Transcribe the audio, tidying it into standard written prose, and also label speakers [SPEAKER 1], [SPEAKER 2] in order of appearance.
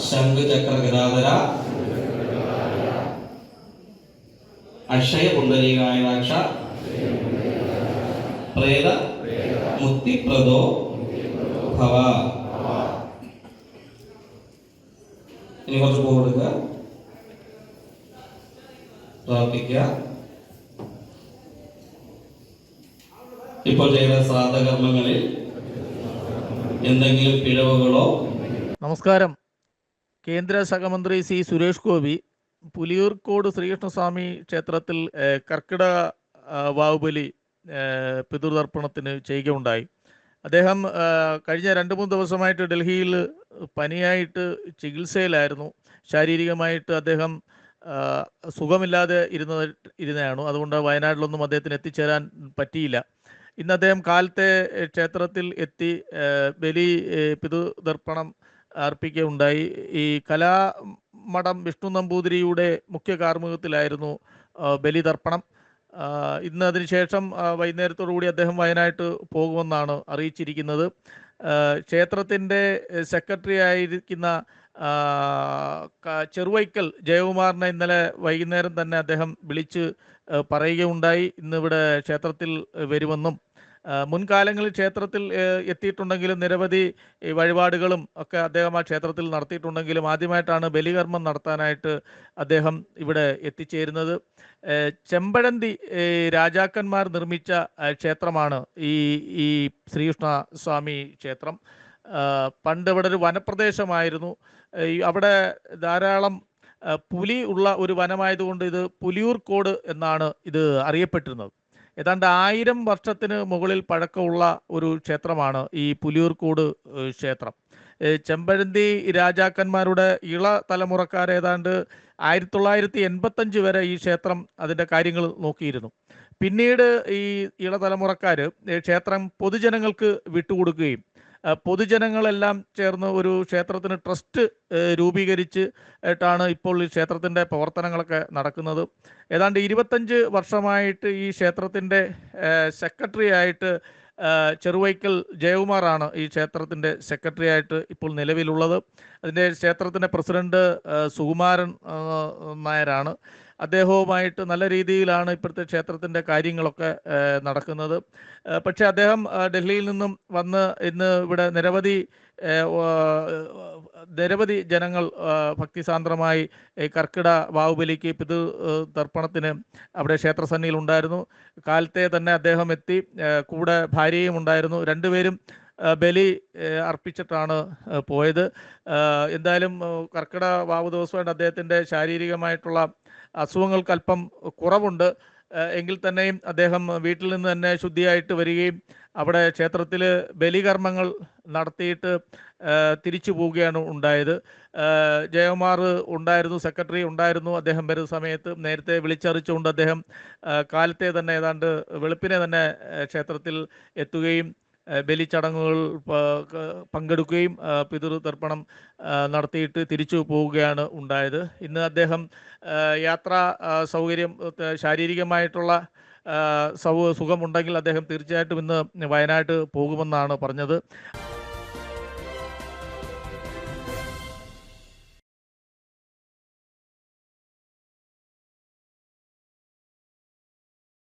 [SPEAKER 1] ശംഖചക്ര ഗദാധര അക്ഷയ പുണ്ടരീകായതാക്ഷ പ്രേത മുക്തിപ്രദോ ഭവ. ഇനി കുറച്ച് പൂ കൊടുക്കുക, പ്രാർത്ഥിക്കുക. ഇപ്പോൾ ചെയ്യുന്ന ശ്രാദ്ധകർമ്മങ്ങളിൽ എന്തെങ്കിലും പിഴവുകളോ?
[SPEAKER 2] നമസ്കാരം. കേന്ദ്ര സഹമന്ത്രി സി സുരേഷ് ഗോപി പുലിയൂർക്കോട് ശ്രീകൃഷ്ണസ്വാമി ക്ഷേത്രത്തിൽ കർക്കിടക വാവുബലി പിതൃതർപ്പണത്തിന് ചെയ്യുകയുണ്ടായി. അദ്ദേഹം കഴിഞ്ഞ 2-3 ദിവസമായിട്ട് ഡൽഹിയിൽ പനിയായിട്ട് ചികിത്സയിലായിരുന്നു. ശാരീരികമായിട്ട് അദ്ദേഹം സുഖമില്ലാതെ ഇരുന്നതാണ്. അതുകൊണ്ട് വയനാട്ടിലൊന്നും അദ്ദേഹത്തിന് എത്തിച്ചേരാൻ പറ്റിയില്ല. ഇന്ന് അദ്ദേഹം കാലത്തെ ക്ഷേത്രത്തിൽ എത്തി ബലി പിതൃതർപ്പണം അർപ്പിക്കുകയുണ്ടായി. ഈ കലാമഠം വിഷ്ണു നമ്പൂതിരിയുടെ മുഖ്യ കാർമ്മികത്തിലായിരുന്നു ബലിതർപ്പണം. ഇന്ന് അതിനുശേഷം വൈകുന്നേരത്തോടുകൂടി അദ്ദേഹം വയനാട്ട് പോകുമെന്നാണ് അറിയിച്ചിരിക്കുന്നത്. ക്ഷേത്രത്തിൻ്റെ സെക്രട്ടറി ആയിരിക്കുന്ന ചെറുവൈക്കൽ ജയകുമാറിനെ ഇന്നലെ വൈകുന്നേരം തന്നെ അദ്ദേഹം വിളിച്ച് പറയുകയുണ്ടായി ഇന്നിവിടെ ക്ഷേത്രത്തിൽ വരുമെന്നും. മുൻകാലങ്ങളിൽ ക്ഷേത്രത്തിൽ എത്തിയിട്ടുണ്ടെങ്കിലും നിരവധി വഴിപാടുകളും ഒക്കെ അദ്ദേഹം ആ ക്ഷേത്രത്തിൽ നടത്തിയിട്ടുണ്ടെങ്കിലും ആദ്യമായിട്ടാണ് ബലികർമ്മം നടത്താനായിട്ട് അദ്ദേഹം ഇവിടെ എത്തിച്ചേരുന്നത്. ചെമ്പഴന്തി രാജാക്കന്മാർ നിർമ്മിച്ച ക്ഷേത്രമാണ് ഈ ശ്രീകൃഷ്ണ സ്വാമി ക്ഷേത്രം. പണ്ട് ഇവിടെ ഒരു വനപ്രദേശമായിരുന്നു. അവിടെ ധാരാളം പുലി ഉള്ള ഒരു വനമായതുകൊണ്ട് ഇത് പുലിയൂർക്കോട് എന്നാണ് ഇത് അറിയപ്പെട്ടിരുന്നത്. ഏതാണ്ട് 1000 വർഷത്തിന് മുകളിൽ പഴക്കമുള്ള ഒരു ക്ഷേത്രമാണ് ഈ പുലിയൂർക്കോട് ക്ഷേത്രം. ചെമ്പഴന്തി രാജാക്കന്മാരുടെ ഇള തലമുറക്കാർ ഏതാണ്ട് 1985 വരെ ഈ ക്ഷേത്രം അതിൻ്റെ കാര്യങ്ങൾ നോക്കിയിരുന്നു. പിന്നീട് ഈ ഇളതലമുറക്കാർ ക്ഷേത്രം പൊതുജനങ്ങൾക്ക് വിട്ടുകൊടുക്കുകയും പൊതുജനങ്ങളെല്ലാം ചേർന്ന് ഒരു ക്ഷേത്രത്തിന് ട്രസ്റ്റ് രൂപീകരിച്ച് ാണ് ഇപ്പോൾ ഈ ക്ഷേത്രത്തിൻ്റെ പ്രവർത്തനങ്ങളൊക്കെ നടക്കുന്നത്. ഏതാണ്ട് 25 വർഷമായിട്ട് ഈ ക്ഷേത്രത്തിൻ്റെ സെക്രട്ടറി ആയിട്ട് ചെറുവൈക്കൽ ജയകുമാറാണ് ഈ ക്ഷേത്രത്തിൻ്റെ സെക്രട്ടറി ആയിട്ട് ഇപ്പോൾ നിലവിലുള്ളത്. അതിൻ്റെ ക്ഷേത്രത്തിൻ്റെ പ്രസിഡന്റ് സുകുമാരൻ നായരാണ്. അദ്ദേഹവുമായിട്ട് നല്ല രീതിയിലാണ് ഇപ്പോഴത്തെ ക്ഷേത്രത്തിൻ്റെ കാര്യങ്ങളൊക്കെ നടക്കുന്നത്. പക്ഷേ അദ്ദേഹം ഡൽഹിയിൽ നിന്നും വന്ന് ഇന്ന് ഇവിടെ നിരവധി ജനങ്ങൾ ഭക്തിസാന്ദ്രമായി കർക്കിട വാവുബലിക്ക് പിതൃതർപ്പണത്തിന് അവിടെ ക്ഷേത്രസന്നിധിയിൽ ഉണ്ടായിരുന്നു. കാലത്തെ തന്നെ അദ്ദേഹം എത്തി, കൂടെ ഭാര്യയും ഉണ്ടായിരുന്നു. രണ്ടുപേരും ബലി അർപ്പിച്ചിട്ടാണ് പോയത്. എന്തായാലും കർക്കിടക വാവ് ദിവസമായിട്ട് അദ്ദേഹത്തിൻ്റെ ശാരീരികമായിട്ടുള്ള അസുഖങ്ങൾക്ക് അല്പം കുറവുണ്ട്. എങ്കിൽ തന്നെയും അദ്ദേഹം വീട്ടിൽ നിന്ന് തന്നെ ശുദ്ധിയായിട്ട് വരികയും അവിടെ ക്ഷേത്രത്തിൽ ബലികർമ്മങ്ങൾ നടത്തിയിട്ട് തിരിച്ചു പോവുകയാണ് ഉണ്ടായത്. ജയകുമാർ ഉണ്ടായിരുന്നു, സെക്രട്ടറി ഉണ്ടായിരുന്നു. അദ്ദേഹം വരുന്ന സമയത്ത് നേരത്തെ വിളിച്ചറിയിച്ചുകൊണ്ട് അദ്ദേഹം കാലത്തെ തന്നെ ഏതാണ്ട് വെളുപ്പിനെ തന്നെ ക്ഷേത്രത്തിൽ എത്തുകയും ബലി ചടങ്ങുകൾ പങ്കെടുക്കുകയും പിതൃതർപ്പണം നടത്തിയിട്ട് തിരിച്ചു പോവുകയാണ് ഉണ്ടായത്. ഇന്ന് അദ്ദേഹം യാത്രാ സൗകര്യം ശാരീരികമായിട്ടുള്ള സുഖമുണ്ടെങ്കിൽ അദ്ദേഹം തീർച്ചയായിട്ടും ഇന്ന് വയനാട്ട് പോകുമെന്നാണ് പറഞ്ഞത്.